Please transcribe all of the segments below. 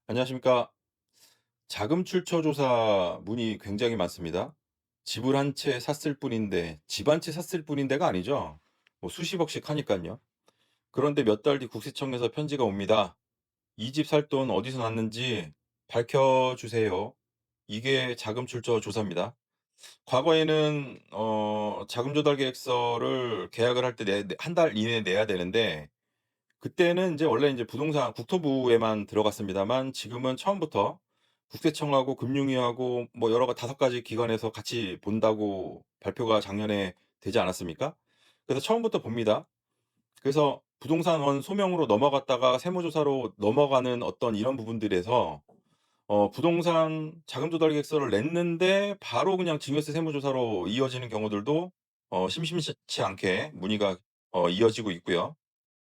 안녕하십니까. 자금 출처 조사 문의 굉장히 많습니다. 집을 한 채 샀을 뿐인데, 집 한 채 샀을 뿐인데가 아니죠. 뭐 수십억씩 하니까요. 그런데 몇 달 뒤 국세청에서 편지가 옵니다. 이 집 살 돈 어디서 났는지 밝혀주세요. 이게 자금 출처 조사입니다. 과거에는 자금 조달 계획서를 계약을 할 때 한 달 이내에 내야 되는데, 그때는 이제 원래 이제 부동산 국토부에만 들어갔습니다만, 지금은 처음부터 국세청하고 금융위하고 뭐 여러 가 5가지 기관에서 같이 본다고 발표가 작년에 되지 않았습니까? 그래서 처음부터 봅니다. 그래서 부동산원 소명으로 넘어갔다가 세무조사로 넘어가는 어떤 이런 부분들에서 부동산 자금 조달 계획서를 냈는데 바로 그냥 증여세 세무조사로 이어지는 경우들도 심심치 않게 문의가 이어지고 있고요.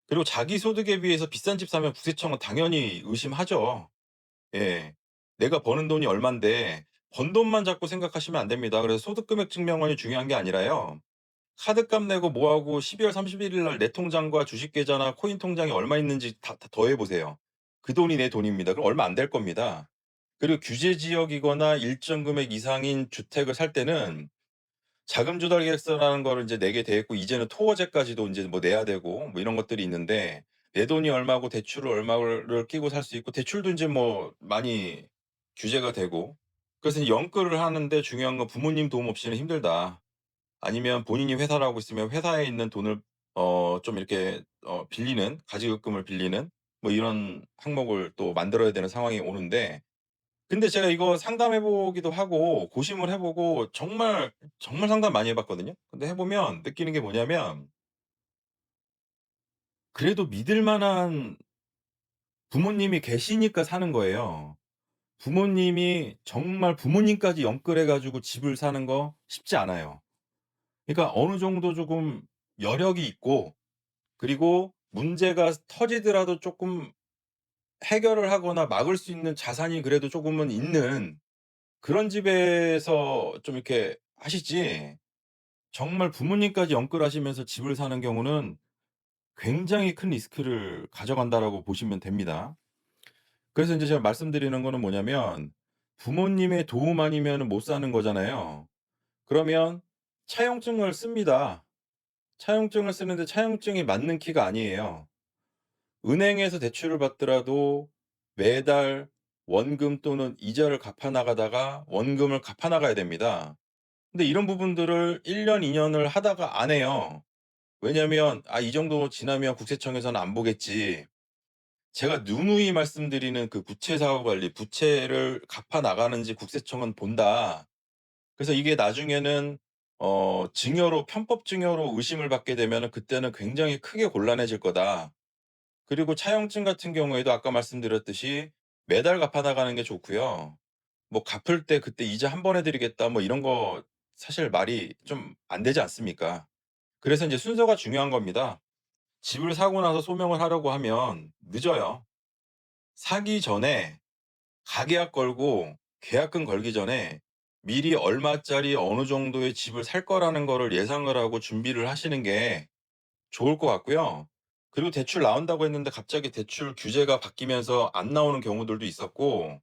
그리고 자기 소득에 비해서 비싼 집 사면 국세청은 당연히 의심하죠. 예. 내가 버는 돈이 얼만데 번 돈만 자꾸 생각하시면 안 됩니다. 그래서 소득 금액 증명원이 중요한 게 아니라요. 카드값 내고 뭐 하고 12월 31일 날 내 통장과 주식 계좌나 코인 통장에 얼마 있는지 다 더해 보세요. 그 돈이 내 돈입니다. 그럼 얼마 안 될 겁니다. 그리고 규제 지역이거나 일정 금액 이상인 주택을 살 때는 자금 조달 계획서라는 거를 인제 내게 돼 있고, 이제는 토어제까지도 인제 뭐 내야 되고 뭐 이런 것들이 있는데, 내 돈이 얼마고 대출을 얼마를 끼고 살 수 있고, 대출도 인제 뭐 많이 규제가 되고. 그래서 이 연끌을 하는데 중요한 건 부모님 도움 없이는 힘들다. 아니면 본인이 회사를 하고 있으면 회사에 있는 돈을 좀 이렇게 빌리는, 가지급금을 빌리는 뭐 이런 항목을 또 만들어야 되는 상황이 오는데, 근데 제가 이거 상담해 보기도 하고 고심을 해 보고 정말 상담 많이 해 봤거든요. 근데 해 보면 느끼는 게 뭐냐면, 그래도 믿을 만한 부모님이 계시니까 사는 거예요. 부모님이 정말 부모님까지 연끌해 가지고 집을 사는 거 쉽지 않아요. 그러니까 어느 정도 조금 여력이 있고, 그리고 문제가 터지더라도 쪼끔 해결을 하거나 막을 수 있는 자산이 그래도 조금은 있는 그런 집에서 좀 이렇게 하시지, 정말 부모님까지 연끌하시면서 집을 사는 경우는 굉장히 큰 리스크를 가져간다라고 보시면 됩니다. 그래서 인제 제가 말씀드리는 거는 뭐냐면, 부모님의 도움 아니면은 못 사는 거잖아요. 그러면 차용증을 씁니다. 차용증을 쓰는데 차용증이 맞는 키가 아니에요. 은행에서 대출을 받더라도 매달 원금 또는 이자를 갚아 나가다가 원금을 갚아 나가야 됩니다. 근데 이런 부분들을 1 년, 2 년을 하다가 안 해요. 왜냐면 '아, 이 정도 지나면 국세청에서는 안 보겠지.' 제가 누누이 말씀드리는 그 부채 사후 관리, 부채를 갚아 나가는지 국세청은 본다. 그래서 이게 나중에는 증여로, 편법 증여로 의심을 받게 되면은 그때는 굉장히 크게 곤란해질 거다. 그리고 차용증 같은 경우에도 아까 말씀드렸듯이 매달 갚아 나가는 게 좋고요. 뭐 갚을 때 그때 "이자 한 번에 드리겠다." 뭐 이런 거 사실 말이 좀 안 되지 않습니까? 그래서 인제 순서가 중요한 겁니다. 집을 사고 나서 소명을 하려고 하면 늦어요. 사기 전에 가계약 걸고 계약금 걸기 전에 미리 얼마짜리 어느 정도의 집을 살 거라는 거를 예상을 하고 준비를 하시는 게 좋을 것 같고요. 그리고 대출 나온다고 했는데 갑자기 대출 규제가 바뀌면서 안 나오는 경우들도 있었고,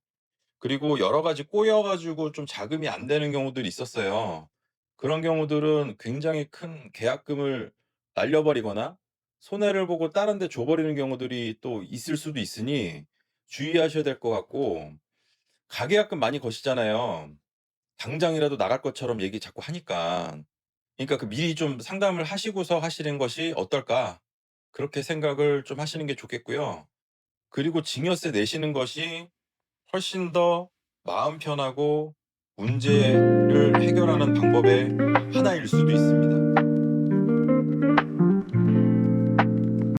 그리고 여러 가지 꼬여 가지고 좀 자금이 안 되는 경우들이 있었어요. 그런 경우들은 굉장히 큰 계약금을 날려 버리거나 손해를 보고 다른 데 줘 버리는 경우들이 또 있을 수도 있으니 주의하셔야 될 것 같고, 가계약금 많이 거시잖아요. 당장이라도 나갈 것처럼 얘기 자꾸 하니까. 그러니까 그 미리 좀 상담을 하시고서 하시는 것이 어떨까? 그렇게 생각을 좀 하시는 게 좋겠고요. 그리고 증여세 내시는 것이 훨씬 더 마음 편하고 문제를 해결하는 방법의 하나일 수도 있습니다.